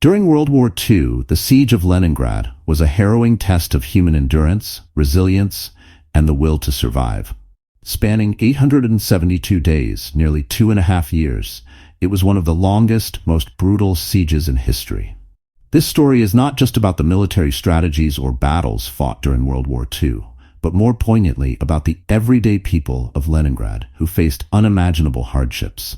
During World War II, the Siege of Leningrad was a harrowing test of human endurance, resilience, and the will to survive. Spanning 872 days, nearly 2.5 years, it was one of the longest, most brutal sieges in history. This story is not just about the military strategies or battles fought during World War II, but more poignantly about the everyday people of Leningrad who faced unimaginable hardships.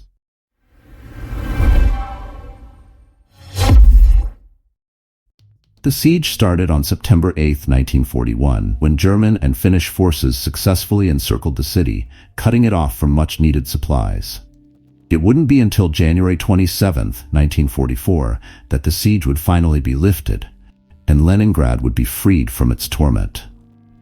The siege started on September 8, 1941, when German and Finnish forces successfully encircled the city, cutting it off from much-needed supplies. It wouldn't be until January 27, 1944, that the siege would finally be lifted, and Leningrad would be freed from its torment.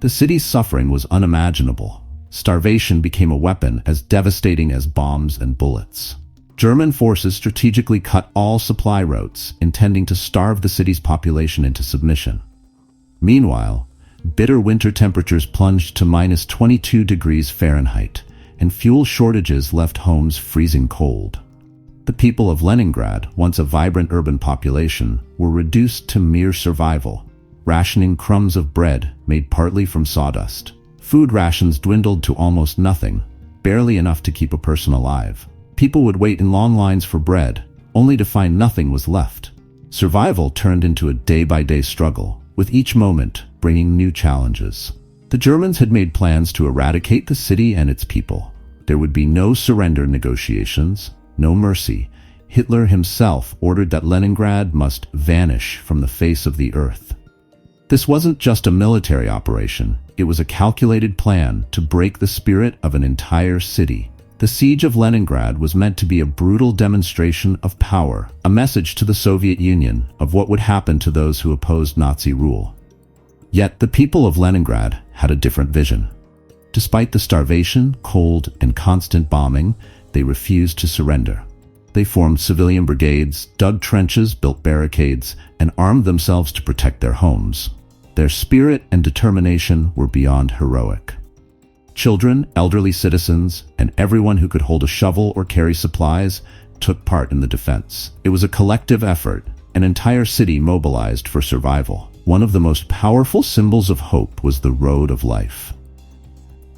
The city's suffering was unimaginable. Starvation became a weapon as devastating as bombs and bullets. German forces strategically cut all supply routes, intending to starve the city's population into submission. Meanwhile, bitter winter temperatures plunged to -22 degrees Fahrenheit, and fuel shortages left homes freezing cold. The people of Leningrad, once a vibrant urban population, were reduced to mere survival, rationing crumbs of bread made partly from sawdust. Food rations dwindled to almost nothing, barely enough to keep a person alive. People would wait in long lines for bread, only to find nothing was left. Survival turned into a day-by-day struggle, with each moment bringing new challenges. The Germans had made plans to eradicate the city and its people. There would be no surrender negotiations, no mercy. Hitler himself ordered that Leningrad must vanish from the face of the earth. This wasn't just a military operation, it was a calculated plan to break the spirit of an entire city. The Siege of Leningrad was meant to be a brutal demonstration of power, a message to the Soviet Union of what would happen to those who opposed Nazi rule. Yet the people of Leningrad had a different vision. Despite the starvation, cold, and constant bombing, they refused to surrender. They formed civilian brigades, dug trenches, built barricades, and armed themselves to protect their homes. Their spirit and determination were beyond heroic. Children, elderly citizens, and everyone who could hold a shovel or carry supplies took part in the defense. It was a collective effort, an entire city mobilized for survival. One of the most powerful symbols of hope was the road of life.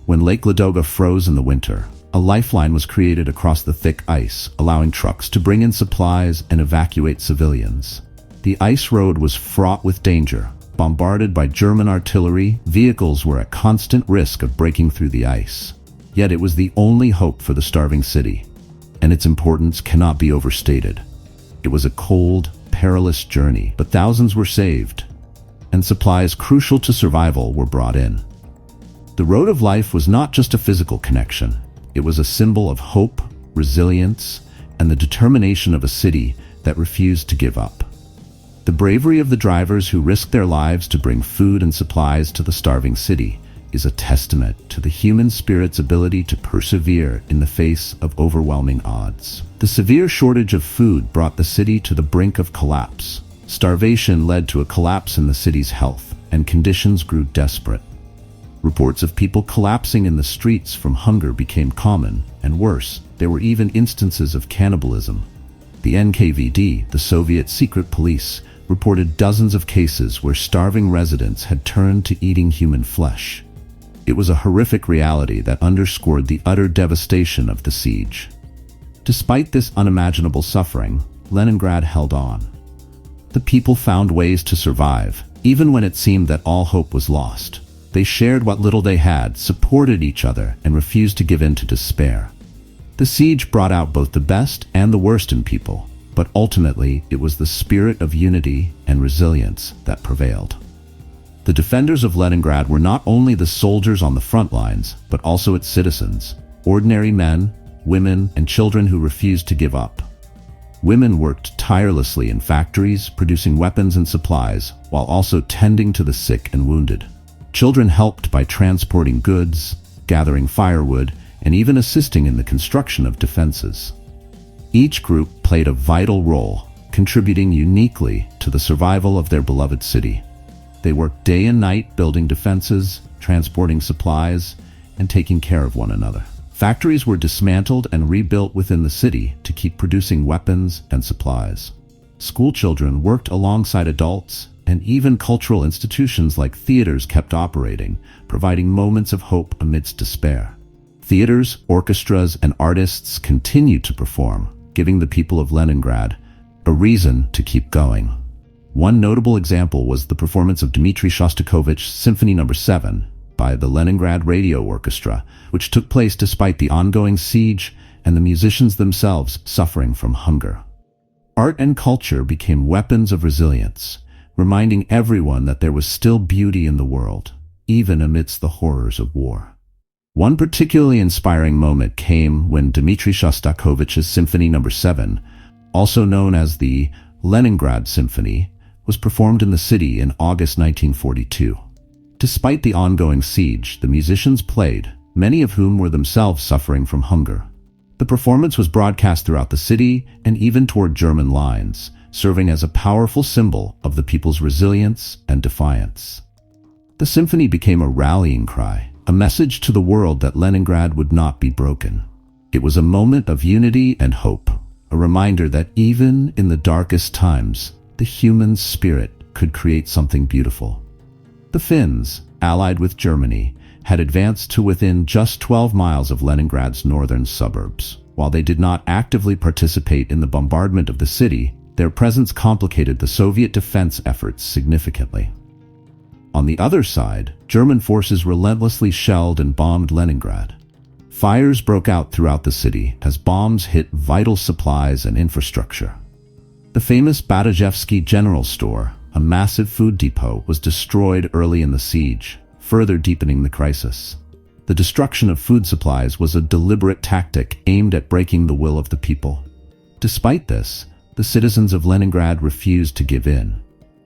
When Lake Ladoga froze in the winter, a lifeline was created across the thick ice, allowing trucks to bring in supplies and evacuate civilians. The ice road was fraught with danger. Bombarded by German artillery, vehicles were at constant risk of breaking through the ice. Yet it was the only hope for the starving city, and its importance cannot be overstated. It was a cold, perilous journey, but thousands were saved, and supplies crucial to survival were brought in. The road of life was not just a physical connection. It was a symbol of hope, resilience, and the determination of a city that refused to give up. The bravery of the drivers who risked their lives to bring food and supplies to the starving city is a testament to the human spirit's ability to persevere in the face of overwhelming odds. The severe shortage of food brought the city to the brink of collapse. Starvation led to a collapse in the city's health, and conditions grew desperate. Reports of people collapsing in the streets from hunger became common, and worse, there were even instances of cannibalism. The NKVD, the Soviet secret police, reported dozens of cases where starving residents had turned to eating human flesh. It was a horrific reality that underscored the utter devastation of the siege. Despite this unimaginable suffering, Leningrad held on. The people found ways to survive, even when it seemed that all hope was lost. They shared what little they had, supported each other, and refused to give in to despair. The siege brought out both the best and the worst in people, but ultimately it was the spirit of unity and resilience that prevailed. The defenders of Leningrad were not only the soldiers on the front lines, but also its citizens, ordinary men, women, and children who refused to give up. Women worked tirelessly in factories, producing weapons and supplies, while also tending to the sick and wounded. Children helped by transporting goods, gathering firewood, and even assisting in the construction of defenses. Each group played a vital role, contributing uniquely to the survival of their beloved city. They worked day and night building defenses, transporting supplies, and taking care of one another. Factories were dismantled and rebuilt within the city to keep producing weapons and supplies. School children worked alongside adults, and even cultural institutions like theaters kept operating, providing moments of hope amidst despair. Theaters, orchestras, and artists continued to perform, giving the people of Leningrad a reason to keep going. One notable example was the performance of Dmitri Shostakovich's Symphony No. 7 by the Leningrad Radio Orchestra, which took place despite the ongoing siege and the musicians themselves suffering from hunger. Art and culture became weapons of resilience, reminding everyone that there was still beauty in the world, even amidst the horrors of war. One particularly inspiring moment came when Dmitri Shostakovich's Symphony No. 7, also known as the Leningrad Symphony, was performed in the city in August 1942. Despite the ongoing siege, the musicians played, many of whom were themselves suffering from hunger. The performance was broadcast throughout the city and even toward German lines, serving as a powerful symbol of the people's resilience and defiance. The symphony became a rallying cry, a message to the world that Leningrad would not be broken. It was a moment of unity and hope, a reminder that even in the darkest times, the human spirit could create something beautiful. The Finns, allied with Germany, had advanced to within just 12 miles of Leningrad's northern suburbs. While they did not actively participate in the bombardment of the city, their presence complicated the Soviet defense efforts significantly. On the other side, German forces relentlessly shelled and bombed Leningrad. Fires broke out throughout the city as bombs hit vital supplies and infrastructure. The famous Badajevsky General Store, a massive food depot, was destroyed early in the siege, further deepening the crisis. The destruction of food supplies was a deliberate tactic aimed at breaking the will of the people. Despite this, the citizens of Leningrad refused to give in.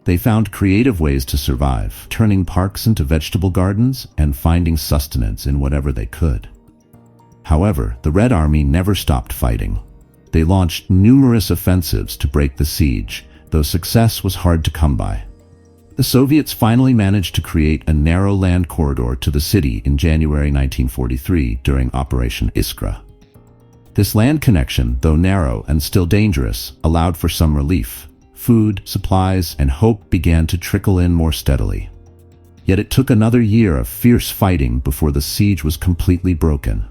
They found creative ways to survive, turning parks into vegetable gardens and finding sustenance in whatever they could. However, the Red Army never stopped fighting. They launched numerous offensives to break the siege, though success was hard to come by. The Soviets finally managed to create a narrow land corridor to the city in January 1943 during Operation Iskra. This land connection, though narrow and still dangerous, allowed for some relief. Food, supplies, and hope began to trickle in more steadily. Yet it took another year of fierce fighting before the siege was completely broken.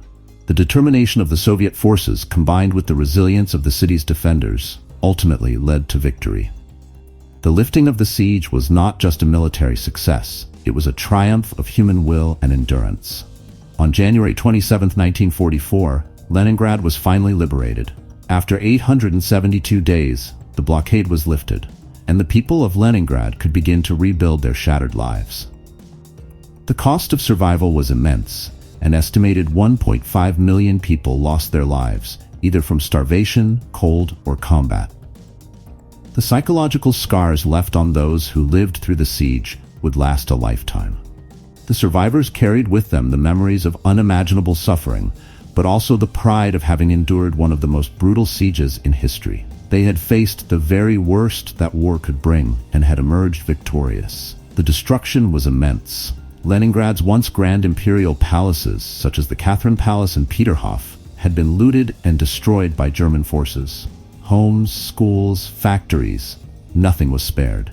The determination of the Soviet forces, combined with the resilience of the city's defenders, ultimately led to victory. The lifting of the siege was not just a military success, it was a triumph of human will and endurance. On January 27, 1944, Leningrad was finally liberated. After 872 days, the blockade was lifted, and the people of Leningrad could begin to rebuild their shattered lives. The cost of survival was immense. An estimated 1.5 million people lost their lives, either from starvation, cold, or combat. The psychological scars left on those who lived through the siege would last a lifetime. The survivors carried with them the memories of unimaginable suffering, but also the pride of having endured one of the most brutal sieges in history. They had faced the very worst that war could bring and had emerged victorious. The destruction was immense. Leningrad's once grand imperial palaces, such as the Catherine Palace and Peterhof, had been looted and destroyed by German forces. Homes, schools, factories, nothing was spared.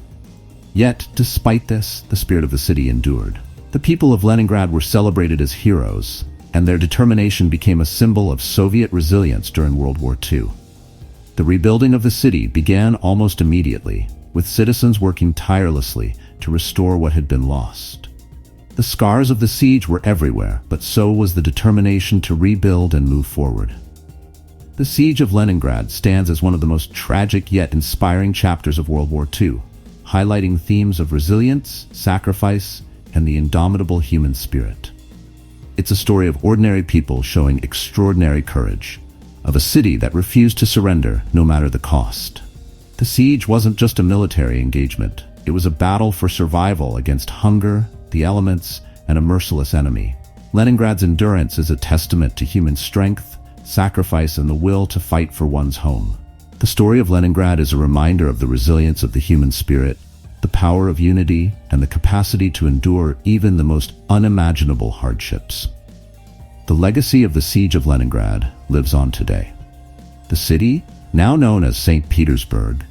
Yet, despite this, the spirit of the city endured. The people of Leningrad were celebrated as heroes, and their determination became a symbol of Soviet resilience during World War II. The rebuilding of the city began almost immediately, with citizens working tirelessly to restore what had been lost. The scars of the siege were everywhere, but so was the determination to rebuild and move forward. The Siege of Leningrad stands as one of the most tragic yet inspiring chapters of World War II, highlighting themes of resilience, sacrifice, and the indomitable human spirit. It's a story of ordinary people showing extraordinary courage, of a city that refused to surrender no matter the cost. The siege wasn't just a military engagement, it was a battle for survival against hunger, the elements, and a merciless enemy. Leningrad's endurance is a testament to human strength, sacrifice, and the will to fight for one's home. The story of Leningrad is a reminder of the resilience of the human spirit, the power of unity, and the capacity to endure even the most unimaginable hardships. The legacy of the Siege of Leningrad lives on today. The city, now known as St. Petersburg,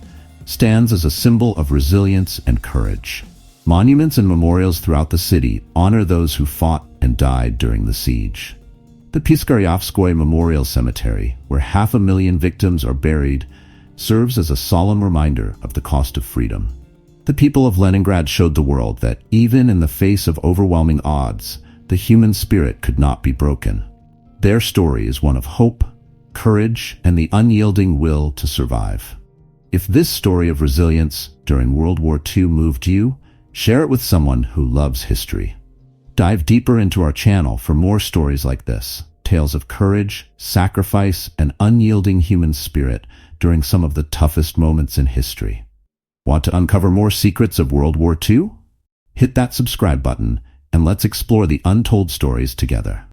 stands as a symbol of resilience and courage. Monuments and memorials throughout the city honor those who fought and died during the siege. The Piskaryovskoye Memorial Cemetery, where 500,000 victims are buried, serves as a solemn reminder of the cost of freedom. The people of Leningrad showed the world that even in the face of overwhelming odds, the human spirit could not be broken. Their story is one of hope, courage, and the unyielding will to survive. If this story of resilience during World War II moved you, share it with someone who loves history. Dive deeper into our channel for more stories like this, tales of courage, sacrifice, and unyielding human spirit during some of the toughest moments in history. Want to uncover more secrets of World War II? Hit that subscribe button and let's explore the untold stories together.